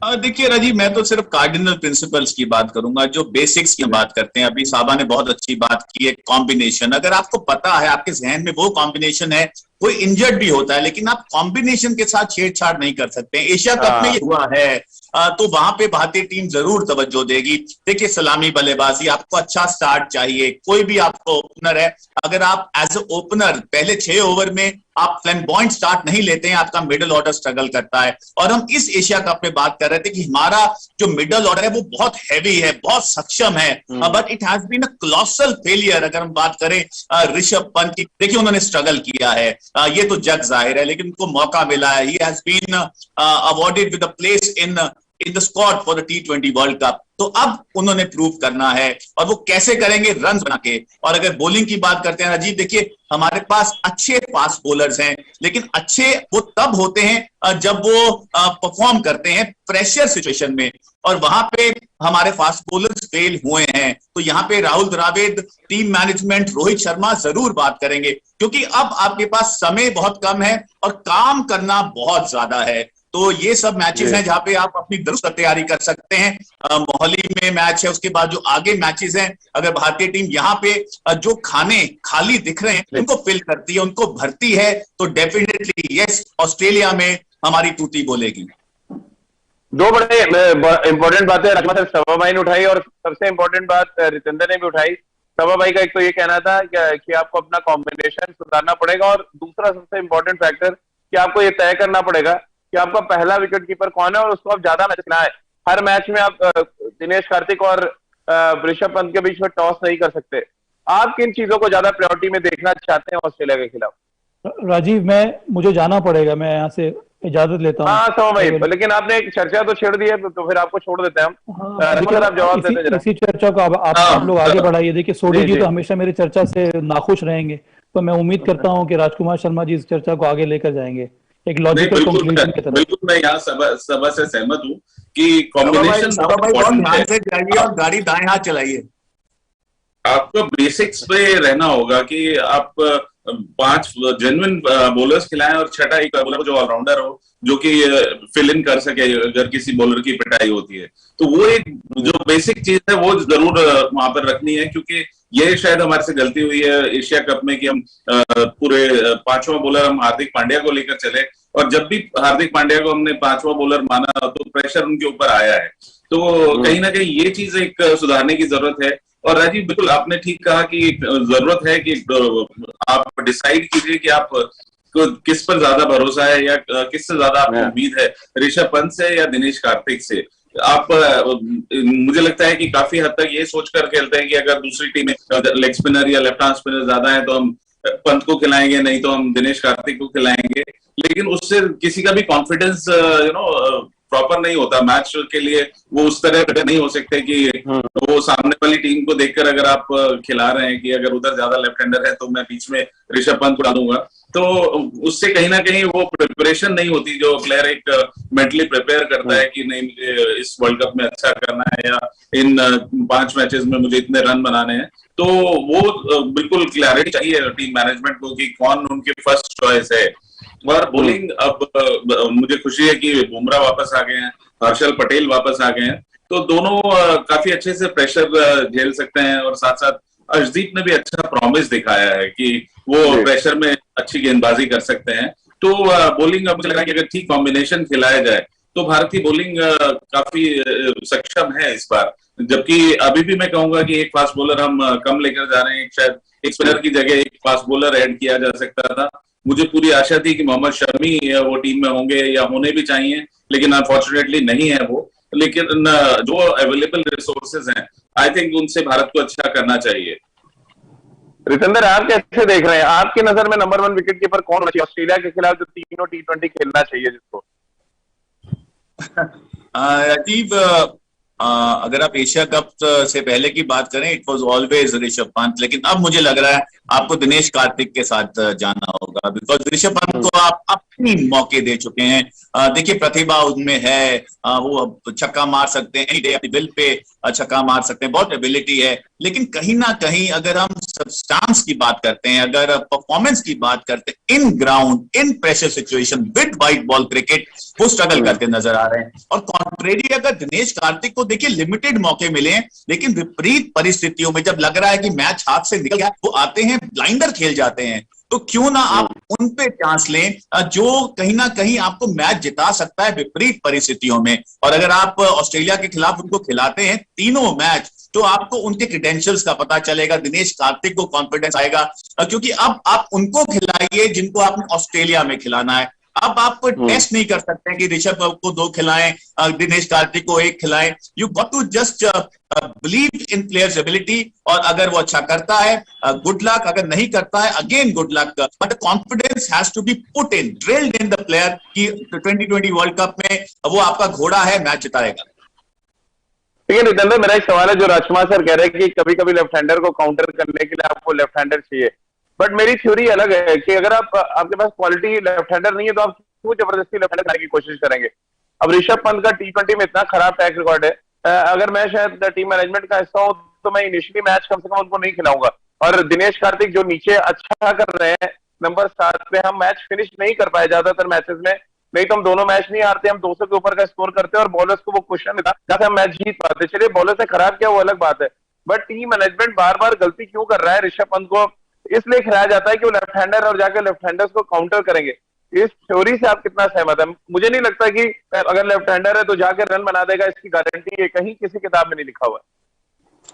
देखिए राजीव, मैं तो सिर्फ कार्डिनल प्रिंसिपल्स की बात करूंगा, जो बेसिक्स की बात करते हैं। अभी साबा ने बहुत अच्छी बात की है, कॉम्बिनेशन। अगर आपको पता है, आपके जहन में वो कॉम्बिनेशन है, कोई इंजर्ड भी होता है, लेकिन आप कॉम्बिनेशन के साथ छेड़छाड़ नहीं कर सकते। एशिया कप में ये हुआ है, तो वहां पे भारतीय टीम जरूर तवज्जो देगी। देखिए, सलामी बल्लेबाजी, आपको अच्छा स्टार्ट चाहिए। कोई भी आपको ओपनर है, अगर आप एज ए ओपनर पहले 6 ओवर में आप फ्लैम्बॉयंट स्टार्ट नहीं लेते हैं, आपका मिडिल ऑर्डर स्ट्रगल करता है। और हम इस एशिया कप में बात कर रहे थे कि हमारा जो मिडिल ऑर्डर है वो बहुत हैवी है, बहुत सक्षम है, but it has been a colossal failure. अगर हम बात करें ऋषभ पंत की, देखिए उन्होंने स्ट्रगल किया है, ये तो जग जाहिर है, लेकिन उनको मौका मिला है। He has been awarded with a place in the squad for the T20 world cup. तो अब उन्होंने प्रूव करना है, और वो कैसे करेंगे? रन बना के। और अगर बॉलिंग की बात करते हैं राजीव, देखिए हमारे पास अच्छे फास्ट बॉलर्स हैं, लेकिन अच्छे वो तब होते हैं जब वो परफॉर्म करते हैं प्रेशर सिचुएशन में, और वहां पे हमारे फास्ट बॉलर्स फेल हुए हैं। तो यहाँ पे राहुल द्रविड़, टीम मैनेजमेंट, रोहित शर्मा जरूर बात करेंगे, क्योंकि अब आपके पास समय बहुत कम है और काम करना बहुत ज्यादा है। तो ये सब मैचेस हैं जहां पे आप अपनी दुरुस्त तैयारी कर सकते हैं। मोहाली में मैच है, उसके बाद जो आगे मैचेस हैं, अगर भारतीय टीम यहाँ पे जो खाने खाली दिख रहे हैं उनको फिल करती है, उनको भरती है, तो डेफिनेटली यस, ऑस्ट्रेलिया में हमारी तूती बोलेगी। दो बड़े इंपॉर्टेंट बातें राजकुमार सर सभा भाई ने उठाई, और सबसे इंपॉर्टेंट बात रितेंद्र ने भी उठाई। सभा भाई का एक तो ये कहना था कि आपको अपना कॉम्बिनेशन सुधारना पड़ेगा, और दूसरा सबसे इंपॉर्टेंट फैक्टर कि आपको ये तय करना पड़ेगा कि आपका पहला विकेट कीपर कौन है, और उसको आप ज्यादा मैच ना है। हर मैच में आप दिनेश कार्तिक और ऋषभ पंत के बीच में टॉस नहीं कर सकते। आप किन चीजों को ज्यादा प्रायोरिटी में देखना चाहते हैं ऑस्ट्रेलिया के खिलाफ? राजीव, मुझे जाना पड़ेगा, मैं यहाँ से इजाजत लेता हूँ। हाँ सभा भाई, लेकिन आपने एक चर्चा तो छेड़ दी है, तो फिर आपको छोड़ देते हैं हम। आप जवाब देते हैं। इसी चर्चा को आप लोग आगे बढ़ाइए। देखिए, सोडी जी तो हमेशा मेरी चर्चा से नाखुश रहेंगे, तो मैं उम्मीद करता हूं कि राजकुमार शर्मा जी इस चर्चा को आगे लेकर जाएंगे एक लॉजिकल कंक्लूजन की तरफ। बिल्कुल, मैं यहाँ सभा से सहमत हूँ कि कॉम्बिनेशन ध्यान से जाइए और गाड़ी दाएं हाथ चलाइए। आपको बेसिक्स पे रहना होगा कि आप 5 जेन्युइन बॉलर्स खिलाएं और छठा एक बॉलर जो ऑलराउंडर हो, जो कि फिल इन कर सके अगर किसी बॉलर की पिटाई होती है। तो वो एक जो बेसिक चीज है वो जरूर वहां पर रखनी है, क्योंकि ये शायद हमारे से गलती हुई है एशिया कप में कि हम पूरे 5वां बॉलर हम हार्दिक पांड्या को लेकर चले, और जब भी हार्दिक पांड्या को हमने 5वां बॉलर माना तो प्रेशर उनके ऊपर आया है। तो कहीं ना कहीं ये चीज एक सुधारने की जरूरत है। और राजीव, बिल्कुल आपने ठीक कहा कि जरूरत है कि आप डिसाइड कीजिए कि आप किस पर ज्यादा भरोसा है या किससे ज्यादा आपको उम्मीद है, ऋषभ पंत से या दिनेश कार्तिक से। आप मुझे लगता है कि काफी हद तक ये सोचकर खेलते हैं कि अगर दूसरी टीम में लेग स्पिनर या लेफ्ट आर्म स्पिनर ज्यादा है तो हम पंत को खिलाएंगे, नहीं तो हम दिनेश कार्तिक को खिलाएंगे। लेकिन उससे किसी का भी कॉन्फिडेंस प्रॉपर नहीं होता मैच के लिए। वो उस तरह नहीं हो सकते कि वो सामने वाली टीम को देखकर अगर आप खिला रहे हैं कि अगर उधर ज्यादा लेफ्ट हैंडर है तो मैं बीच में ऋषभ पंत को डालूंगा, तो उससे कहीं ना कहीं वो प्रिपरेशन नहीं होती जो प्लेयर एक मेंटली प्रिपेयर करता है कि नहीं मुझे इस वर्ल्ड कप में अच्छा करना है या इन 5 मैचेस में मुझे इतने रन बनाने हैं। तो वो बिल्कुल क्लैरिटी चाहिए टीम मैनेजमेंट को कि कौन उनकी फर्स्ट चॉइस है। और बॉलिंग, अब मुझे खुशी है कि बुमराह वापस आ गए हैं, हर्षल पटेल वापस आ गए हैं, तो दोनों काफी अच्छे से प्रेशर झेल सकते हैं। और साथ साथ अर्शदीप ने भी अच्छा प्रॉमिस दिखाया है कि वो प्रेशर में अच्छी गेंदबाजी कर सकते हैं। तो बॉलिंग अब मुझे लगा कि अगर ठीक कॉम्बिनेशन खिलाया जाए तो भारतीय बॉलिंग काफी सक्षम है इस बार। जबकि अभी भी मैं कहूंगा कि एक फास्ट बॉलर हम कम लेकर जा रहे हैं, शायद एक स्पिनर की जगह एक फास्ट बॉलर ऐड किया जा सकता था। मुझे पूरी आशा थी कि मोहम्मद शमी वो टीम में होंगे या होने भी चाहिए, लेकिन अनफॉर्चुनेटली नहीं है वो। लेकिन जो अवेलेबल रिसोर्सेज हैं, आई थिंक उनसे भारत को अच्छा करना चाहिए। रितेंद्र, आप कैसे देख रहे हैं? आपकी नजर में नंबर 1 विकेट कीपर कौन होना चाहिए ऑस्ट्रेलिया के खिलाफ जो तीनों T20 खेलना चाहिए जिसको? राजीव, अगर आप एशिया कप से पहले की बात करें, it was always Rishabh Pant, लेकिन अब मुझे लग रहा है आपको दिनेश कार्तिक के साथ जाना होगा, बिकॉज ऋषभ पंत को आप अपनी मौके दे चुके हैं। देखिए, प्रतिभा उनमें है, वो छक्का मार सकते हैं, एनी डे अपनी बिल पे छक्का मार सकते हैं, बहुत एबिलिटी है। लेकिन कहीं ना कहीं अगर हम सब्सटेंस की बात करते हैं, अगर परफॉर्मेंस की बात करते हैं, in ground in pressure situation with white ball cricket, वो स्ट्रगल करते नजर आ रहे हैं। और कॉन्ट्रेरी अगर दिनेश कार्तिक को देखिए लिमिटेड मौके मिले हैं, लेकिन विपरीत परिस्थितियों में जब लग रहा है कि मैच हाथ से निकल गया, वो आते हैं ब्लाइंडर खेल जाते हैं। तो क्यों ना आप उन पे चांस लें जो कहीं ना कहीं आपको मैच जिता सकता है विपरीत परिस्थितियों में। और अगर आप ऑस्ट्रेलिया के खिलाफ उनको खिलाते हैं तीनों मैच, तो आपको उनके क्रेडेंशियल्स का पता चलेगा, दिनेश कार्तिक को कॉन्फिडेंस आएगा, क्योंकि अब आप उनको खिलाइए जिनको आपने ऑस्ट्रेलिया में खिलाना है। अब आप टेस्ट नहीं कर सकते हैं कि ऋषभ को 2 खिलाएं, दिनेश कार्तिक को 1 खिलाएं। You got to just believe in players ability, और अगर वो अच्छा करता है गुड लक, अगर नहीं करता है again good luck, but confidence has to be put in, drilled in the player कि 2020 वर्ल्ड कप में वो आपका घोड़ा है, मैच जिताएगा। लेकिन रितेंद्र, मेरा एक सवाल है, जो राजकुमार सर कह रहे हैं कि कभी कभी लेफ्ट हैंडर को काउंटर करने के लिए आपको लेफ्ट हैंडर चाहिए, बट मेरी थ्योरी अलग है कि अगर आपके पास क्वालिटी लेफ्ट हैंडर नहीं है तो आप क्यों जबरदस्ती लेफ्ट हैंडर करने की कोशिश करेंगे? अब ऋषभ पंत का T20 में इतना खराब ट्रैक रिकॉर्ड है, अगर मैं शायद टीम मैनेजमेंट का हिस्सा हूं तो मैं इनिशियली मैच कम से कम उनको नहीं खिलाऊंगा। और दिनेश कार्तिक जो नीचे अच्छा कर रहे हैं, नंबर 7 पे हम मैच फिनिश नहीं कर पाए ज्यादातर मैचेस में, नहीं तो हम दोनों मैच नहीं हारते, हम 200 के ऊपर का स्कोर करते और बॉलर्स को वो क्वेश्चन था जैसे हम मैच जीत पाते। चलिए बॉलर से खराब किया वो अलग बात है, बट टीम मैनेजमेंट बार बार गलती क्यों कर रहा है? ऋषभ पंत को इसलिए खिलाया जाता है कि वो लेफ्ट हैंडर और जाकर लेफ्ट हैंडर्स को काउंटर करेंगे। इस थ्योरी से आप कितना सहमत है? मुझे नहीं लगता कि अगर लेफ्ट हैंडर है तो जाकर रन बना देगा, इसकी गारंटी है कहीं किसी किताब में नहीं लिखा हुआ है।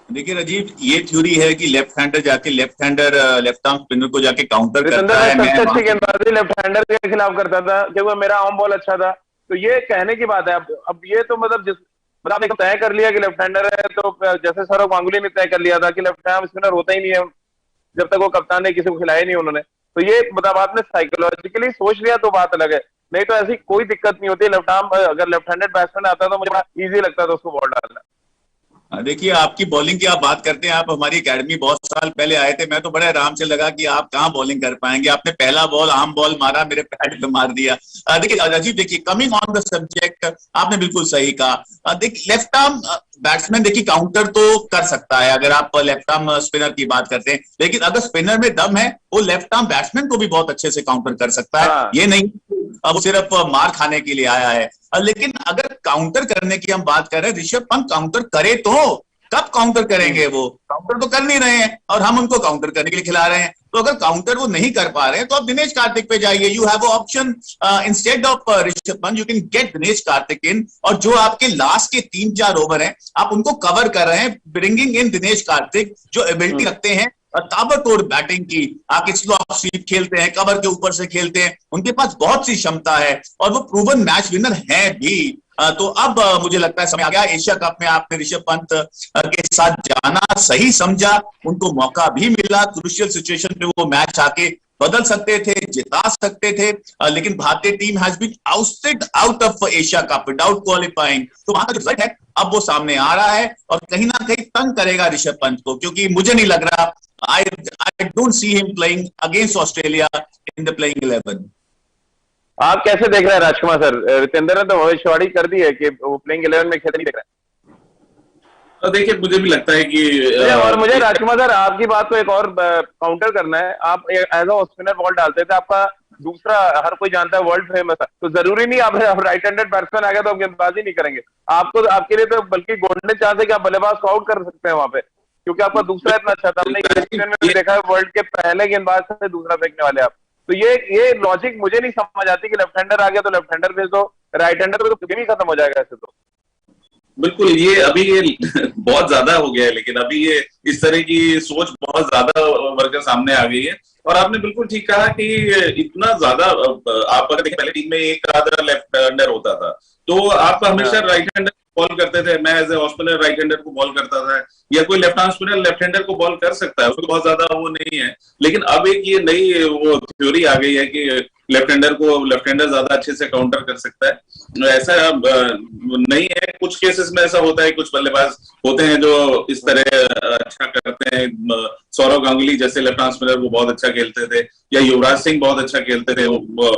देखिए राजीव, ये थ्योरी है कि लेफ्ट हैंडर जाके लेफ्ट आर्म स्पिनर को जाके काउंटर करता है। सबसे अच्छी गेंदबाजी लेफ्ट हैंडर के खिलाफ करता था क्योंकि मेरा ऑन बॉल अच्छा था, तो ये कहने की बात है। अब ये तो मतलब आपने तय कर लिया कि लेफ्ट हैंडर है, तो जैसे सौरव गांगुली ने तय कर लिया था कि लेफ्ट आर्म स्पिनर होता ही नहीं है जब तक वो कप्तान ने किसी को खिलाया नहीं उन्होंने, तो ये मतलब आपने साइकोलॉजिकली सोच लिया तो बात अलग है, नहीं तो ऐसी कोई दिक्कत नहीं होती। लेफ्ट आर्म अगर लेफ्ट हैंडेड बैट्समैन आता तो मुझे बड़ा इजी लगता था उसको बॉल डालना। देखिए, आपकी बॉलिंग की आप बात करते हैं, आप हमारी एकेडमी बहुत साल पहले आए थे, मैं तो बड़े आराम से लगा कि आप कहाँ बॉलिंग कर पाएंगे। आपने पहला बॉल आम बॉल मारा, मेरे पैड पे मार दिया। देखिए राजीव, देखिए कमिंग ऑन द सब्जेक्ट, आपने बिल्कुल सही कहा। देखिए लेफ्ट आर्म बैट्समैन देखिए काउंटर तो कर सकता है अगर आप लेफ्ट आर्म स्पिनर की बात करते हैं, लेकिन अगर स्पिनर में दम है वो लेफ्ट आर्म बैट्समैन को भी बहुत अच्छे से काउंटर कर सकता है। ये नहीं अब सिर्फ मार खाने के लिए आया है। लेकिन अगर काउंटर करने की हम बात कर रहे हैं, ऋषभ पंत काउंटर करे तो कब काउंटर करेंगे? वो काउंटर तो कर नहीं रहे हैं और हम उनको काउंटर करने के लिए खिला रहे हैं। तो अगर काउंटर वो नहीं कर पा रहे हैं तो आप दिनेश कार्तिक पे जाइए। You have option instead of Rishabh Pant, you can get Dinesh Karthik in, और जो आपके लास्ट के 3-4 ओवर हैं आप उनको कवर कर रहे हैं, ब्रिंगिंग इन दिनेश कार्तिक जो एबिलिटी रखते हैं ताबड़तोड़ बैटिंग की। आके स्लो ऑफ स्वीप खेलते हैं, कवर के ऊपर से खेलते हैं, उनके पास बहुत सी क्षमता है और वो प्रूवन मैच विनर है भी। तो अब मुझे लगता है समय आ गया। एशिया कप में आपने ऋषभ पंत के साथ जाना सही समझा, उनको मौका भी मिला, क्रूशियल सिचुएशन पे वो मैच आके बदल सकते थे, जिता सकते थे, लेकिन भारतीय team has been ousted out of Asia Cup without qualifying. तो वहां का जो रिजल्ट है अब वो सामने आ रहा है और कहीं ना कहीं तंग करेगा ऋषभ पंत को, क्योंकि मुझे नहीं लग रहा, I don't see him playing against Australia in the playing 11. आप कैसे देख रहे हैं राजकुमार सर? रितेंद्र ने तो भविष्यवाणी कर दी है कि वो प्लेइंग 11 में खेल नहीं देख रहे हैं। देखिए मुझे भी लगता है कि और मुझे राजकुमार सर आपकी बात को एक और काउंटर करना है। आप एज अ स्पिनर बॉल डालते थे, आपका दूसरा हर कोई जानता है वर्ल्ड फेमस है, तो जरूरी नहीं आप राइट हैंडेड बैट्समैन आ गया तो आप गेंदबाजी नहीं करेंगे। आपको आपके लिए तो बल्कि गोल्डन चांस है कि आप बल्लेबाज को आउट कर सकते हैं वहां पे, क्योंकि आपका दूसरा इतना अच्छा था। हमने में देखा है वर्ल्ड के पहले गेंदबाज से दूसरा फेंकने वाले आप। तो ये लॉजिक मुझे नहीं समझ आती कि लेफ्ट हैंडर आ गया तो लेफ्ट हैंडर भेज दो, राइट हैंडर तो गेम ही खत्म हो जाएगा ऐसे तो। बिल्कुल, ये अभी ये बहुत ज्यादा हो गया है, लेकिन अभी ये इस तरह की सोच बहुत ज्यादा वर्कर सामने आ गई है। और आपने बिल्कुल ठीक कहा कि इतना ज्यादा आप अगर देखें पहले टीम में एक आधा लेफ्ट हैंडर होता था तो आप हमेशा राइट हैंडर बॉल करते थे। मैं as a spinner right hander को बॉल करता था, या कोई left arm spinner left hander को बॉल कर सकता है, उसको बहुत ज्यादा वो नहीं है। लेकिन अब एक ये नई वो थ्योरी आ गई है कि लेफ्ट हैंडर को लेफ्ट हैंडर ज्यादा अच्छे से काउंटर कर सकता है। ऐसा नहीं है, कुछ केसेस में ऐसा होता है, कुछ बल्लेबाज होते हैं जो इस तरह अच्छा करते हैं। सौरव गांगुली जैसे लेफ्ट आर्म स्पिनर वो बहुत अच्छा खेलते थे, या युवराज सिंह बहुत अच्छा खेलते थे, वो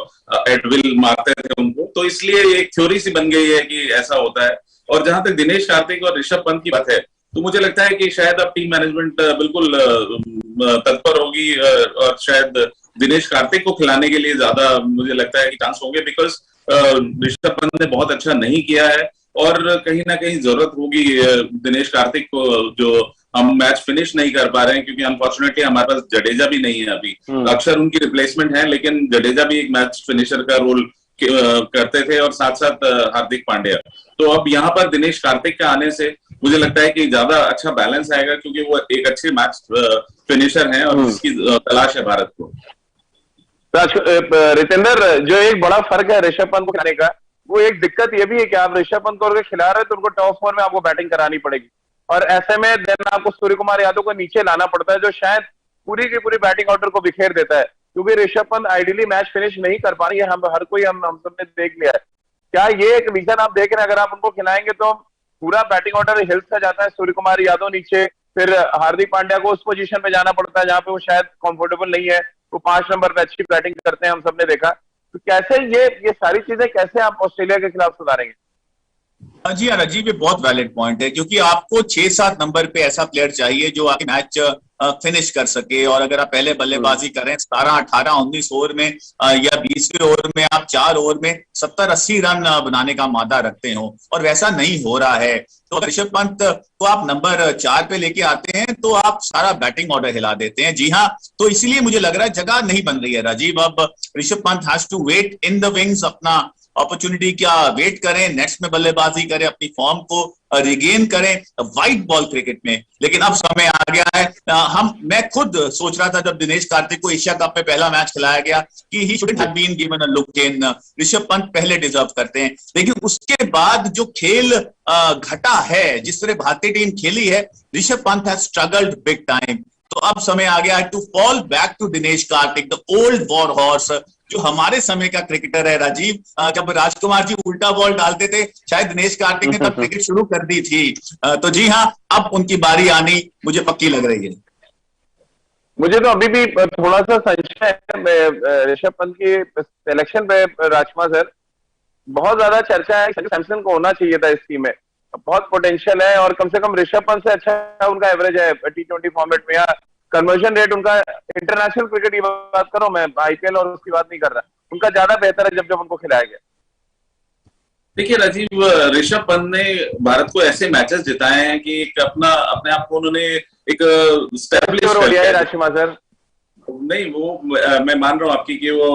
एडविल मारते थे उनको। तो इसलिए एक थ्योरी सी बन गई है कि ऐसा होता है। और जहां तक दिनेश कार्तिक और ऋषभ पंत की बात है, तो मुझे लगता है कि शायद अब टीम मैनेजमेंट बिल्कुल तत्पर होगी और शायद दिनेश कार्तिक को खिलाने के लिए ज्यादा मुझे लगता है कि चांस होंगे, बिकॉज ऋषभ पंत ने बहुत अच्छा नहीं किया है और कहीं ना कहीं जरूरत होगी दिनेश कार्तिक को, जो हम मैच फिनिश नहीं कर पा रहे हैं, क्योंकि अनफॉर्चुनेटली हमारे पास जडेजा भी नहीं है अभी। अक्सर उनकी रिप्लेसमेंट है, लेकिन जडेजा भी एक मैच फिनिशर का रोल करते थे, और साथ साथ हार्दिक पांड्या। तो अब यहाँ पर दिनेश कार्तिक के आने से मुझे लगता है कि ज्यादा अच्छा बैलेंस आएगा, क्योंकि वो एक अच्छे मैच फिनिशर हैं और इसकी तलाश है भारत को। रितेंद्र, जो एक बड़ा फर्क है ऋषभ पंत को खिलाने का, वो एक दिक्कत ये भी है कि आप ऋषभ पंत को अगर खिला रहे हैं तो उनको टॉप 4 में आपको बैटिंग करानी पड़ेगी, और ऐसे में देन आपको सूर्य कुमार यादव को नीचे लाना पड़ता है, जो शायद पूरी की पूरी बैटिंग ऑर्डर को बिखेर देता है, क्योंकि Rishabh Pant ideally match finish नहीं कर पा रही है। हम हर कोई हम सबने देख लिया है। क्या ये एक रीजन आप देख रहे हैं? अगर आप उनको खिलाएंगे तो पूरा बैटिंग ऑर्डर हिल्स का जाता है, सूर्य कुमार यादव नीचे, फिर हार्दिक पांड्या को उस पोजीशन पे जाना पड़ता है जहां पे वो शायद कंफर्टेबल नहीं है, वो 5 नंबर पे अच्छी बैटिंग करते हैं, हम सबने देखा। तो कैसे ये सारी चीजें कैसे आप ऑस्ट्रेलिया के खिलाफ सुधारेंगे? जी हाँ राजीव, ये बहुत वैलिड पॉइंट है, क्योंकि आपको 6-7 नंबर पे ऐसा प्लेयर चाहिए जो आपके मैच फिनिश कर सके। और अगर आप पहले बल्लेबाजी करें 17, 18, 19 ओवर में या 20वें ओवर में आप 4 ओवर में 70-80 रन बनाने का मादा रखते हो, और वैसा नहीं हो रहा है। तो ऋषभ पंत को आप नंबर 4 पे लेके आते हैं तो आप सारा बैटिंग ऑर्डर हिला देते हैं। जी हाँ, तो इसीलिए मुझे लग रहा है जगह नहीं बन रही है राजीव। अब Rishabh Pant has to wait in the wings, अपना अपॉर्चुनिटी क्या वेट करें, नेट्स में बल्लेबाजी करें, अपनी फॉर्म को रिगेन करें व्हाइट बॉल क्रिकेट में। लेकिन अब समय आ गया है। मैं खुद सोच रहा था जब दिनेश कार्तिक को एशिया कप में पहला मैच खिलाया गया कि he shouldn't have been given a look in, Rishabh Pant पहले डिजर्व करते हैं। लेकिन उसके बाद जो खेल घटा है, जिस तरह भारतीय टीम खेली है, Rishabh Pant has struggled big time. तो अब समय आ गया है to fall back to Dinesh Kartik, the old war horse, जो हमारे समय का क्रिकेटर है राजीव। जब राजकुमार जी उल्टा बॉल डालते थे, शायद दिनेश कार्तिक ने तब क्रिकेट शुरू कर दी थी। तो जी हाँ, अब उनकी बारी आनी मुझे पक्की लग रही है। मुझे तो अभी भी थोड़ा सा संशय है ऋषभ पंत की सिलेक्शन पे। राजकुमार सर, बहुत ज्यादा चर्चा है, सैमसन को होना चाहिए था इस टीम में, बहुत पोटेंशियल है, और कम से कम ऋषभ पंत से अच्छा उनका एवरेज है T20 फॉर्मेट में, या कन्वर्जन रेट उनका, इंटरनेशनल क्रिकेट की बात करो, मैं IPL और उसकी बात नहीं कर रहा, उनका ज्यादा बेहतर है जब उनको खिलाया गया। देखिए राजीव, ऋषभ पंत ने भारत को ऐसे मैचेस जिताए हैं कि एक अपने आप को उन्होंने एक स्टैब्लिश कर दिया है। राजकुमार सर, नहीं वो मैं मान रहा हूँ आपकी कि वो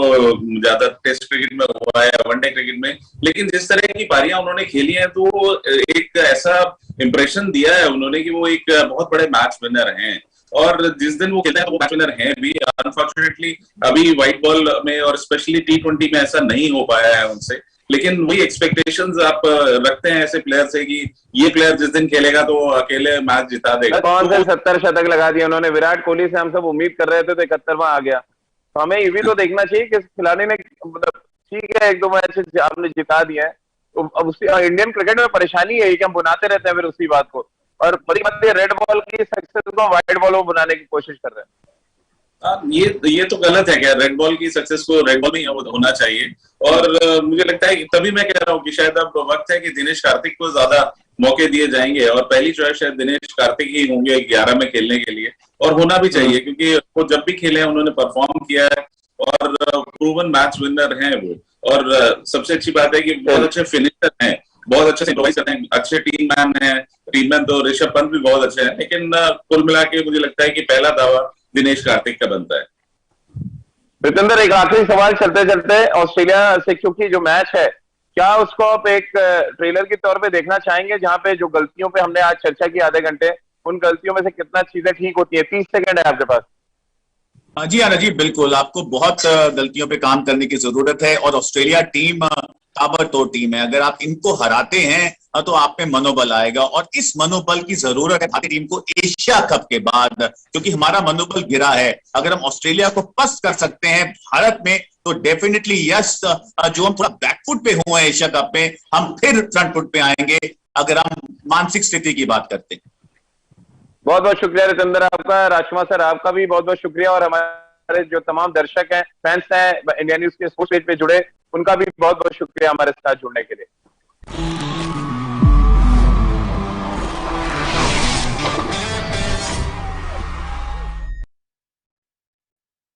ज्यादा टेस्ट क्रिकेट में हुआ है, वनडे क्रिकेट में, लेकिन जिस तरह की पारियां उन्होंने खेली हैं तो एक ऐसा इंप्रेशन दिया है उन्होंने कि वो एक बहुत बड़े मैच विनर हैं। और जिस दिन वो खेलते हैं वो मैच विनर हैं भी। अनफॉर्चुनेटली अभी व्हाइट बॉल में और स्पेशली T20 में ऐसा नहीं हो पाया है उनसे, लेकिन वही एक्सपेक्टेशंस आप रखते हैं ऐसे प्लेयर से कि ये प्लेयर जिस दिन खेलेगा तो अकेले मैच जिता देगा। कौन से 70 शतक लगा दिया उन्होंने, विराट कोहली से हम सब उम्मीद कर रहे थे तो 71वां आ गया। तो हमें ये भी तो देखना चाहिए कि खिलाड़ी ने, मतलब ठीक है 1-2 मैच आपने जिता दिया है, तो अब उसी इंडियन क्रिकेट में परेशानी है कि हम बुनाते रहते हैं फिर उसी बात को, और बड़ी बात है रेड बॉल की सक्सेस को व्हाइट बॉल में बुनाने की कोशिश कर रहे हैं। ये तो गलत है क्या? रेड बॉल की सक्सेस को रेड बॉल में होना चाहिए। और मुझे लगता है कि तभी मैं कह रहा हूँ कि शायद अब वक्त है कि दिनेश कार्तिक को ज्यादा मौके दिए जाएंगे, और पहली चॉइस शायद दिनेश कार्तिक ही होंगे 11 में खेलने के लिए, और होना भी चाहिए क्योंकि वो जब भी खेले उन्होंने परफॉर्म किया है और प्रूवन मैच विनर हैं वो। और सबसे अच्छी बात है कि बहुत अच्छे फिनिशर हैं, बहुत अच्छे इम्प्रोवाइज करते हैं, अच्छे टीम मैन है। टीम मैन तो ऋषभ पंत भी बहुत अच्छे हैं, लेकिन कुल मिला के मुझे लगता है कि पहला दावा दिनेश कार्तिक का बनता है। प्रीतंदर, एक आखिरी सवाल चलते चलते ऑस्ट्रेलिया से, क्योंकि जो मैच है, क्या उसको आप एक ट्रेलर के तौर पे देखना चाहेंगे, जहां पे जो गलतियों पे हमने आज चर्चा की आधे घंटे, उन गलतियों में से कितना चीजें ठीक होती है? 30 सेकंड है आपके पास। जी हाँ राजीव, बिल्कुल आपको बहुत गलतियों पे काम करने की जरूरत है, और ऑस्ट्रेलिया टीम ताबड़तोड़ टीम है। अगर आप इनको हराते हैं तो आप में मनोबल आएगा, और इस मनोबल की जरूरत है भारतीय टीम को एशिया कप के बाद, क्योंकि हमारा मनोबल गिरा है। अगर हम ऑस्ट्रेलिया को पस्त कर सकते हैं भारत में तो डेफिनेटली यस, जो हम थोड़ा बैकफुट पे हुए हैं एशिया कप में, हम फिर फ्रंट फुट पे आएंगे अगर हम मानसिक स्थिति की बात करते हैं। बहुत बहुत शुक्रिया रितेंद्र आपका। राजकुमार सर आपका भी बहुत बहुत शुक्रिया, और हमारे जो तमाम दर्शक हैं, फैंस हैं इंडिया न्यूज के स्पोर्ट्स पेज पे जुड़े, उनका भी बहुत बहुत शुक्रिया हमारे साथ जुड़ने के लिए।